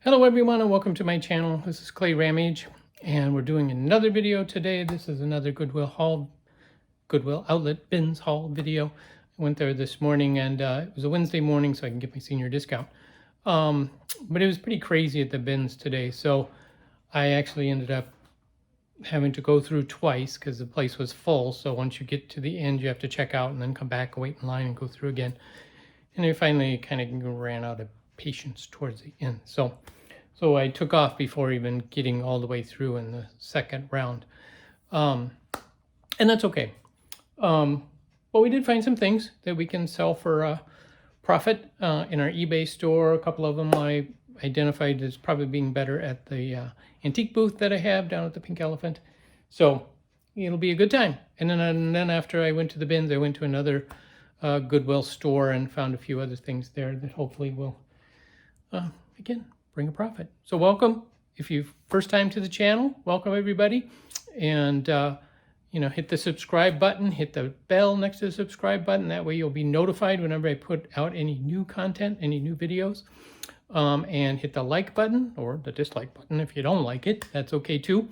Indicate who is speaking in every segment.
Speaker 1: Hello everyone and welcome to my channel. This is Clayrammage and we're doing another video today. This is another Goodwill Outlet Bins Haul video. I went there this morning and it was a Wednesday morning so I can get my senior discount. But it was pretty crazy at the bins today, so I actually ended up having to go through twice because the place was full. So once you get to the end you have to check out and then come back, wait in line and go through again. And I finally kind of ran out of patience towards the end. So I took off before even getting all the way through in the second round. And that's okay. But we did find some things that we can sell for profit in our eBay store. A couple of them I identified as probably being better at the antique booth that I have down at the Pink Elephant. So it'll be a good time. And then after I went to the bins, I went to another Goodwill store and found a few other things there that hopefully will, again, bring a profit. So welcome. If you first time to the channel, welcome everybody. And hit the subscribe button, hit the bell next to the subscribe button. That way you'll be notified whenever I put out any new content, any new videos. And hit the like button or the dislike button if you don't like it. That's okay too.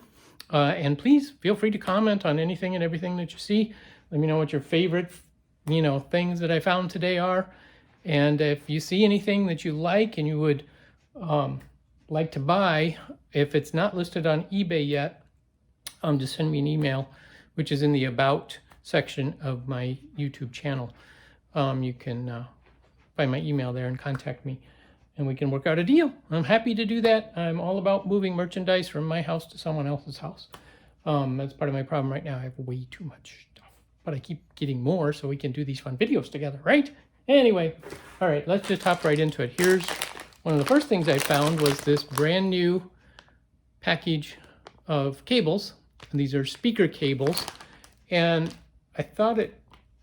Speaker 1: And please feel free to comment on anything and everything that you see. Let me know what your favorite, things that I found today are. And if you see anything that you like and you would like to buy, if it's not listed on eBay yet, just send me an email, which is in the About section of my YouTube channel. You can find my email there and contact me, and we can work out a deal. I'm happy to do that. I'm all about moving merchandise from my house to someone else's house. That's part of my problem right now. I have way too much stuff, but I keep getting more so we can do these fun videos together, right? Anyway, all right, let's just hop right into it. Here's one of the first things I found was this brand new package of cables. And these are speaker cables. And I thought it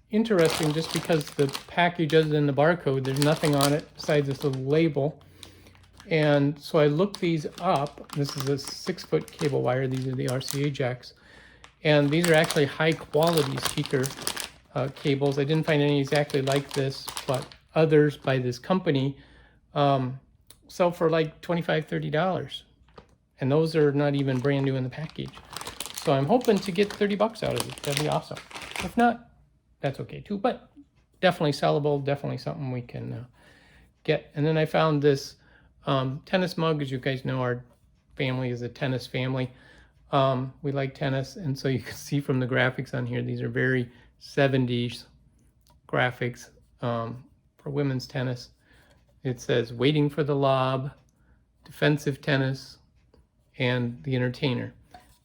Speaker 1: interesting just because the package, other than the barcode, there's nothing on it besides this little label. And so I looked these up. This is a 6-foot cable wire. These are the RCA jacks. And these are actually high quality speaker cables. I didn't find any exactly like this, but others by this company sell for like $25, $30. And those are not even brand new in the package. So I'm hoping to get 30 bucks out of it. That'd be awesome. If not, that's okay too. But definitely sellable, definitely something we can get. And then I found this tennis mug. As you guys know, our family is a tennis family. We like tennis. And so you can see from the graphics on here, these are very 70s graphics for women's tennis. It says waiting for the lob, defensive tennis, and the entertainer.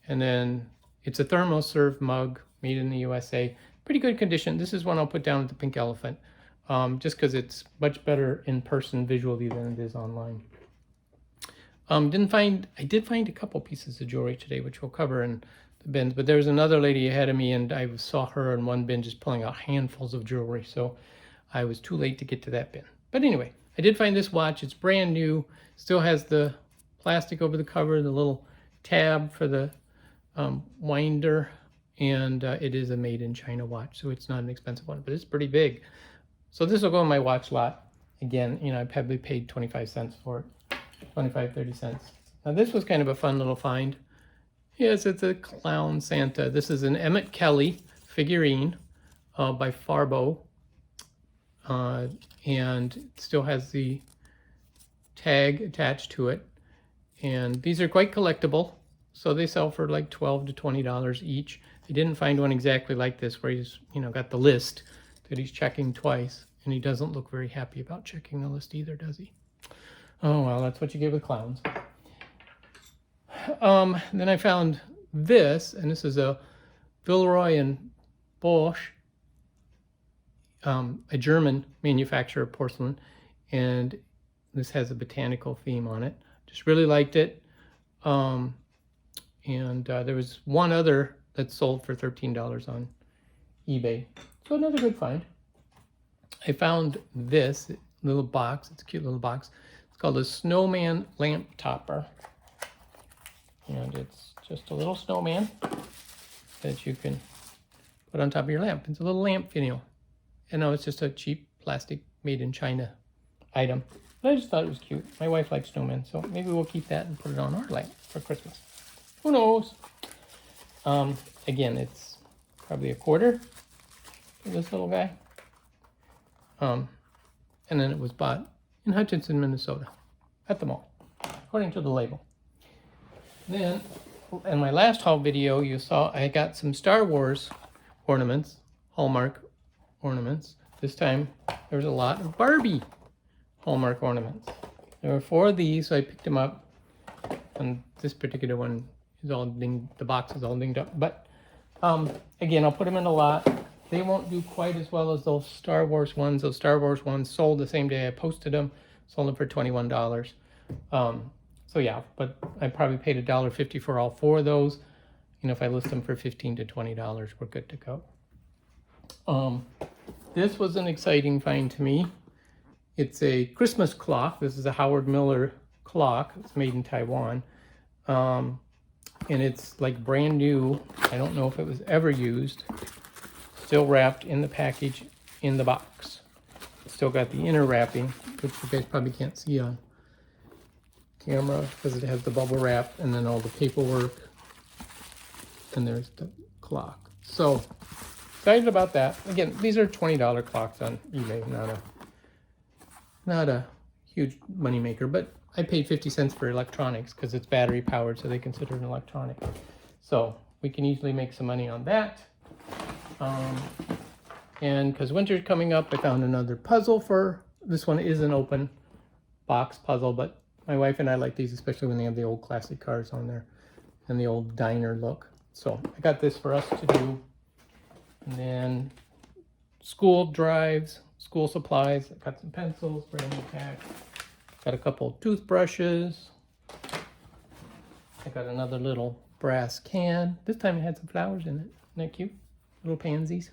Speaker 1: And then it's a thermoserve mug made in the USA. Pretty good condition. This is one I'll put down at the Pink Elephant, just because it's much better in person visually than it is online. I did find a couple pieces of jewelry today, which we'll cover in the bins, but there was another lady ahead of me and I saw her in one bin just pulling out handfuls of jewelry. So I was too late to get to that bin. But anyway, I did find this watch. It's brand new. Still has the plastic over the cover, the little tab for the winder, and it is a made in China watch, so it's not an expensive one, but it's pretty big. So this will go in my watch lot. Again, I probably paid 25 cents for it, 25, 30 cents. Now this was kind of a fun little find. Yes, it's a clown Santa. This is an Emmett Kelly figurine by Farbo. And it still has the tag attached to it. And these are quite collectible. So they sell for like $12 to $20 each. I didn't find one exactly like this where he's, got the list that he's checking twice. And he doesn't look very happy about checking the list either, does he? Oh, well, that's what you get with clowns. Then I found this, and this is a Villeroy and Bosch, a German manufacturer of porcelain, and this has a botanical theme on it. Just really liked it. There was one other that sold for $13 on eBay. So another good find. I found this little box. It's a cute little box. It's called a Snowman lamp topper. And it's just a little snowman that you can put on top of your lamp. It's a little lamp finial. And no, it's just a cheap plastic made in China item. But I just thought it was cute. My wife likes snowmen, so maybe we'll keep that and put it on our light for Christmas. Who knows? Again, it's probably $1/4 for this little guy. And then it was bought in Hutchinson, Minnesota, at the mall, according to the label. Then, in my last haul video, you saw I got some Star Wars ornaments, Hallmark ornaments. This time, there was a lot of Barbie Hallmark ornaments. There were 4 of these, so I picked them up. And this particular one is all dinged, the box is all dinged up. But, again, I'll put them in a lot. They won't do quite as well as those Star Wars ones. Those Star Wars ones sold the same day I posted them. Sold them for $21. So yeah, but I probably paid $1.50 for all 4 of those. You know, if I list them for $15 to $20, we're good to go. This was an exciting find to me. It's a Christmas clock. This is a Howard Miller clock. It's made in Taiwan. And it's like brand new. I don't know if it was ever used. Still wrapped in the package in the box. Still got the inner wrapping, which you guys probably can't see on camera because it has the bubble wrap and then all the paperwork. And there's the clock. So excited about that. Again, these are $20 clocks on eBay, not a huge money maker, but I paid 50 cents for electronics because it's battery powered, so they consider it an electronic. So we can easily make some money on that. And because winter's coming up, I found another puzzle for, this one is an open box puzzle, but my wife and I like these, especially when they have the old classic cars on there and the old diner look. So I got this for us to do. And then school drives, school supplies. I got some pencils, brand new pack. Got a couple toothbrushes. I got another little brass can. This time it had some flowers in it. Isn't that cute? Little pansies.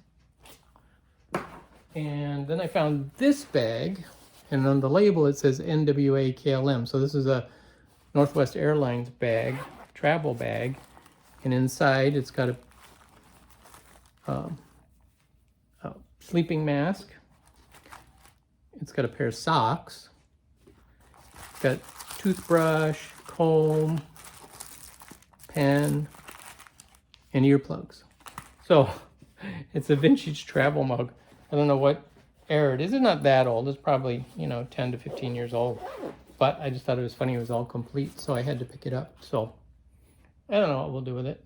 Speaker 1: And then I found this bag, and on the label it says NWA KLM. So this is a Northwest Airlines bag, travel bag, and inside it's got a sleeping mask. It's got a pair of socks. It's got toothbrush, comb, pen, and earplugs. So it's a vintage travel mug. I don't know what era it is. It's not that old. It's probably, 10 to 15 years old. But I just thought it was funny. It was all complete, so I had to pick it up. So I don't know what we'll do with it.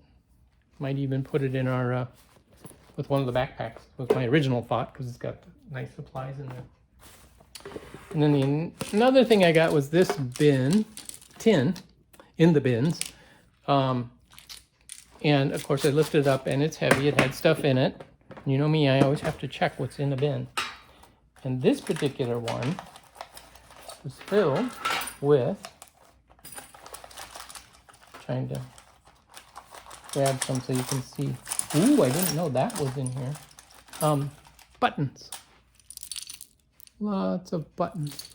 Speaker 1: Might even put it in our, with one of the backpacks with my original thought, because it's got nice supplies in there. And then another thing I got was this tin in the bins. And of course I lifted it up and it's heavy. It had stuff in it. You know me, I always have to check what's in the bin. And this particular one was filled with, trying to grab some so you can see. Ooh, I didn't know that was in here. Buttons. Lots of buttons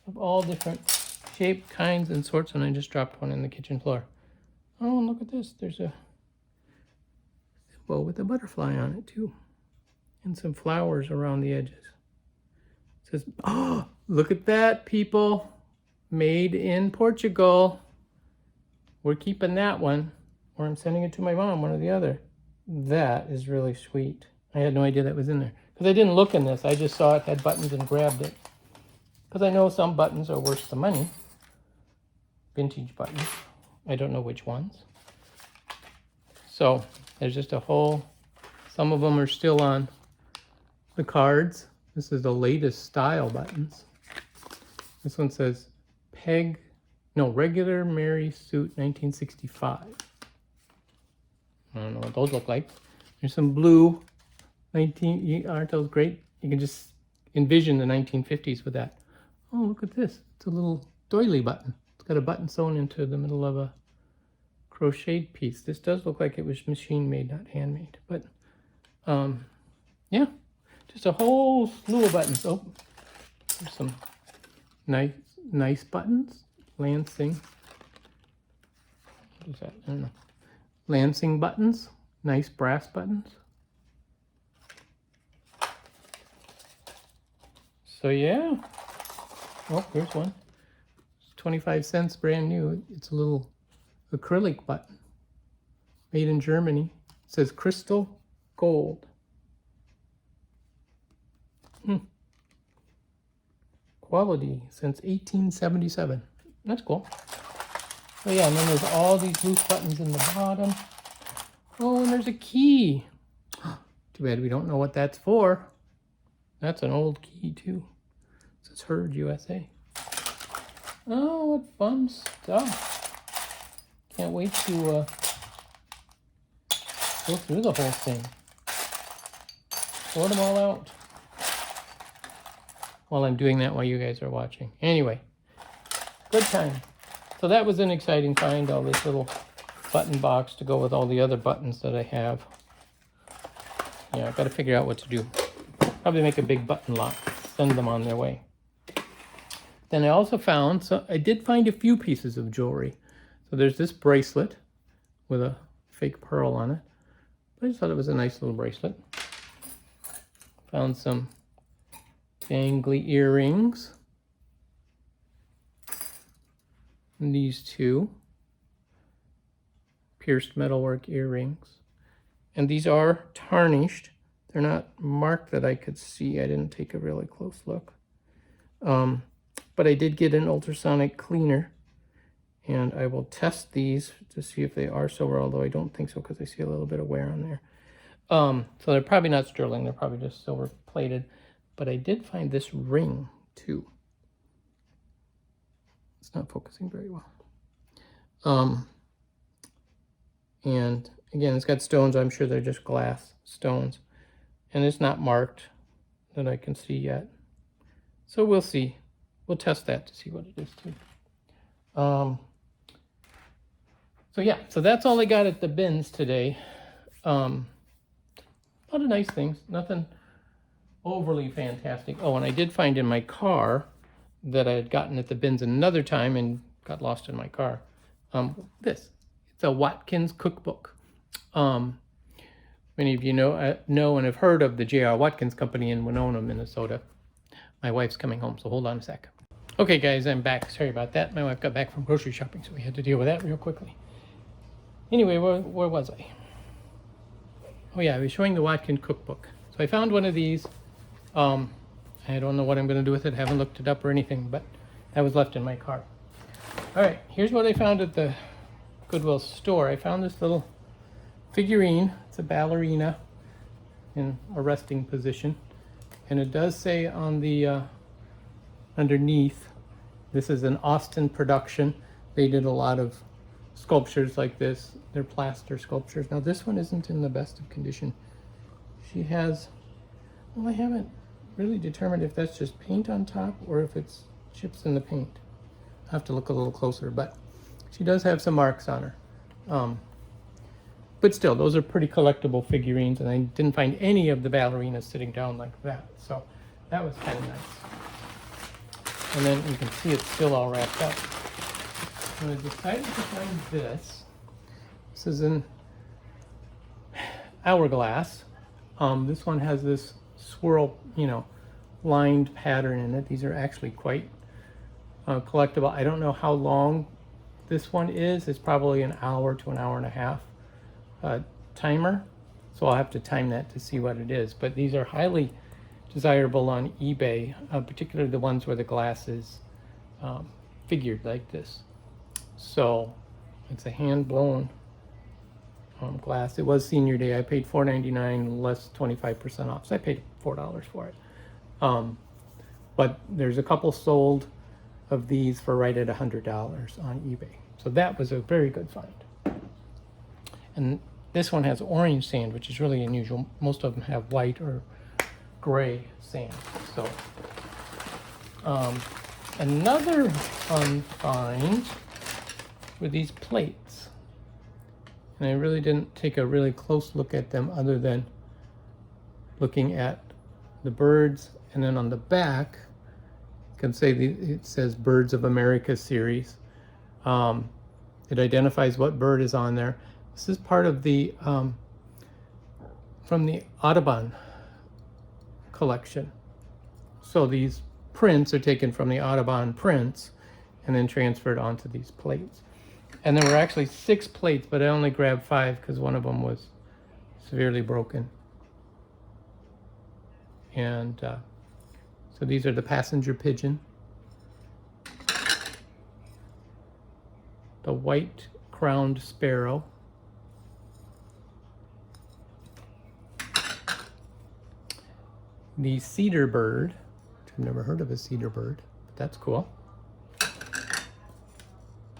Speaker 1: of all different shape, kinds, and sorts. And I just dropped one in the kitchen floor. Oh, look at this. There's a symbol with a butterfly on it too. And some flowers around the edges. It says, oh, look at that, people. Made in Portugal. We're keeping that one. Or I'm sending it to my mom, one or the other. That is really sweet. I had no idea that was in there. Because I didn't look in this. I just saw it had buttons and grabbed it. Because I know some buttons are worth the money. Vintage buttons. I don't know which ones. So there's just a whole, some of them are still on the cards. This is the latest style buttons. This one says regular Mary suit 1965. I don't know what those look like. There's some blue aren't those great? You can just envision the 1950s with that. Oh, look at this. It's a little doily button. It's got a button sewn into the middle of a crocheted piece. This does look like it was machine made, not handmade. But yeah, just a whole slew of buttons. Oh, there's some nice buttons. Lansing. What is that? I don't know. Lansing buttons. Nice brass buttons. So yeah, Oh, here's one. It's 25 cents, brand new. It's a little acrylic button. Made in Germany. It says crystal gold. Quality since 1877. That's cool. Oh yeah, and then there's all these loose buttons in the bottom. Oh, and there's a key. Too bad we don't know what that's for. That's an old key too. It says Herd USA. Oh, what fun stuff. Can't wait to go through the whole thing. Sort them all out. While I'm doing that while you guys are watching. Anyway, good time. So that was an exciting find, all this little button box to go with all the other buttons that I have. Yeah, I've got to figure out what to do. Probably make a big button lot, send them on their way. Then I also found, so I did find a few pieces of jewelry. So there's this bracelet with a fake pearl on it. I just thought it was a nice little bracelet. Found some dangly earrings. And these two pierced metalwork earrings. And these are tarnished. They're not marked that I could see. I didn't take a really close look. But I did get an ultrasonic cleaner. And I will test these to see if they are silver, although I don't think so because I see a little bit of wear on there. So they're probably not sterling. They're probably just silver plated. But I did find this ring too. It's not focusing very well. And again, it's got stones. I'm sure they're just glass stones. And it's not marked that I can see yet. So we'll see. We'll test that to see what it is too. So yeah, so that's all I got at the bins today. A lot of nice things. Nothing overly fantastic. Oh, and I did find in my car that I had gotten at the bins another time and got lost in my car. This. It's a Watkins Cookbook. Many of you know and have heard of the J.R. Watkins Company in Winona, Minnesota. My wife's coming home, so hold on a sec. Okay, guys, I'm back. Sorry about that. My wife got back from grocery shopping, so we had to deal with that real quickly. Anyway, where was I? Oh, yeah, I was showing the Watkins Cookbook. So I found one of these. I don't know what I'm going to do with it. I haven't looked it up or anything, but that was left in my car. All right, here's what I found at the Goodwill store. I found this little figurine. It's a ballerina in a resting position. And it does say on the underneath, this is an Austin production. They did a lot of sculptures like this. They're plaster sculptures. Now this one isn't in the best of condition. She has, well, I haven't really determined if that's just paint on top or if it's chips in the paint. I have to look a little closer, but she does have some marks on her. But still, those are pretty collectible figurines, and I didn't find any of the ballerinas sitting down like that. So that was kind of nice. And then you can see it's still all wrapped up. So I decided to find this. This is an Hourglass. This one has this swirl, lined pattern in it. These are actually quite collectible. I don't know how long this one is. It's probably an hour to an hour and a half timer. So I'll have to time that to see what it is. But these are highly desirable on eBay, particularly the ones where the glass is figured like this. So it's a hand-blown glass. It was senior day. I paid $4.99 less 25% off. So I paid $4 for it. But there's a couple sold of these for right at $100 on eBay. So that was a very good find. And this one has orange sand, which is really unusual. Most of them have white or gray sand. So another fun find were these plates. And I really didn't take a really close look at them other than looking at the birds. And then on the back, you can say it says Birds of America series. It identifies what bird is on there. This is part of the, from the Audubon collection. So these prints are taken from the Audubon prints and then transferred onto these plates. And there were actually 6 plates, but I only grabbed 5 because one of them was severely broken. And so these are the passenger pigeon, the white crowned sparrow, the cedar bird, which I've never heard of a cedar bird, but that's cool,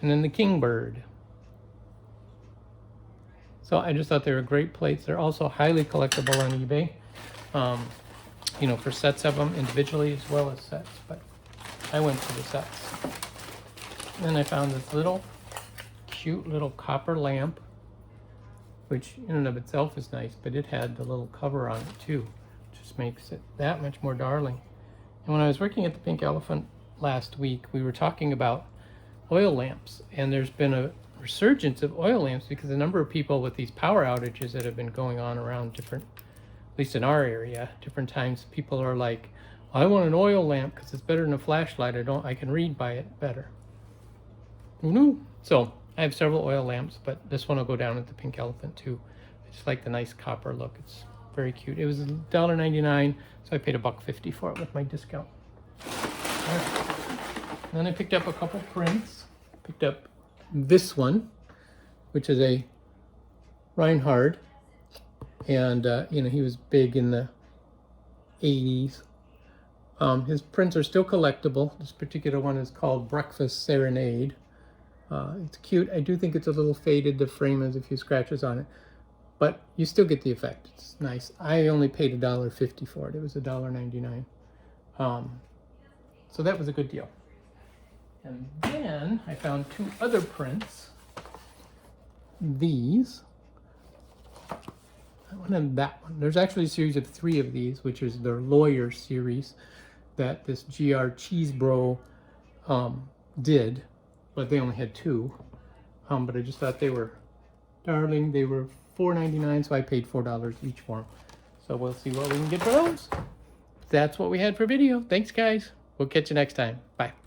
Speaker 1: and then the kingbird. So I just thought they were great plates. They're also highly collectible on eBay. You know, for sets of them individually as well as sets, but I went for the sets. And then I found this little cute little copper lamp, which in and of itself is nice, but it had the little cover on it too. Just makes it that much more darling. And when I was working at the Pink Elephant last week, we were talking about oil lamps, and there's been a resurgence of oil lamps because a number of people with these power outages that have been going on around different, at least in our area, different times, people are like, I want an oil lamp because it's better than a flashlight. I can read by it better. Who knew? So I have several oil lamps, but this one will go down at the Pink Elephant too. I just like the nice copper look. It's very cute. It was $1.99, so I paid $1.50 for it with my discount. Right. Then I picked up a couple prints. Picked up this one, which is a Reinhard, and you know, he was big in the 80s. His prints are still collectible. This particular one is called Breakfast Serenade. It's cute. I do think it's a little faded. The frame has a few scratches on it, but you still get the effect. It's nice. I only paid $1.50 for it. It was $1.99. So that was a good deal. And then I found 2 other prints. These. I wanted that one. There's actually a series of 3 of these, which is their lawyer series that this GR Cheesebro did, but they only had 2. But I just thought they were darling. They were $4.99, so I paid $4 each for them. So we'll see what we can get for those. That's what we had for video. Thanks, guys. We'll catch you next time. Bye.